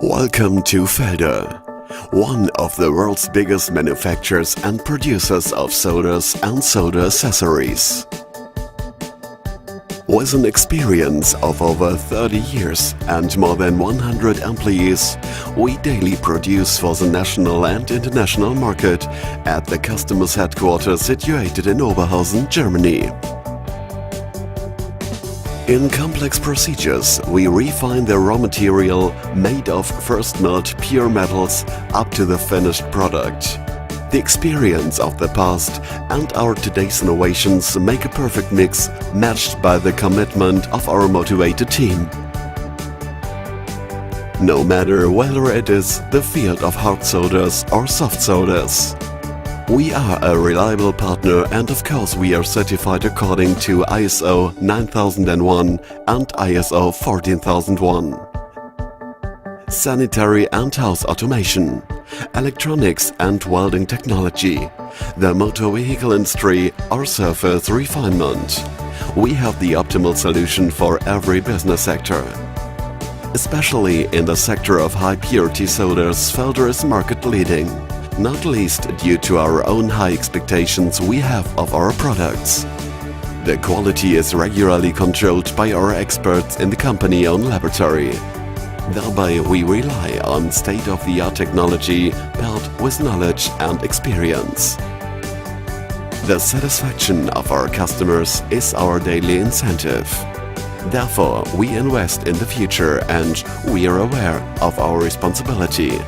Welcome to FELDER, one of the world's biggest manufacturers and producers of solders and solder accessories. With an experience of over 30 years and more than 100 employees, we daily produce for the national and international market at the customer's headquarters situated in Oberhausen, Germany. In complex procedures, we refine the raw material made of first milled pure metals up to the finished product. The experience of the past and our today's innovations make a perfect mix matched by the commitment of our motivated team. No matter whether it is the field of hard solders or soft solders. We are a reliable partner and of course we are certified according to ISO 9001 and ISO 14001. Sanitary and house automation, electronics and welding technology, the motor vehicle industry or surface refinement. We have the optimal solution for every business sector. Especially in the sector of high purity solders, FELDER is market leading. Not least due to our own high expectations we have of our products. The quality is regularly controlled by our experts in the company-owned laboratory. Thereby we rely on state-of-the-art technology paired with knowledge and experience. The satisfaction of our customers is our daily incentive. Therefore, we invest in the future and we are aware of our responsibility.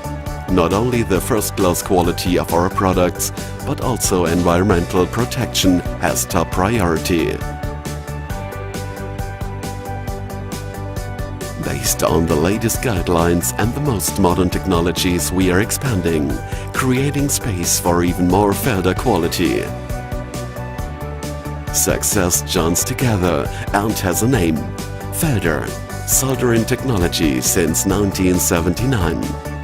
Not only the first-class quality of our products, but also environmental protection has top priority. Based on the latest guidelines and the most modern technologies, we are expanding, creating space for even more FELDER quality. Success joins together and has a name: FELDER, soldering technology since 1979.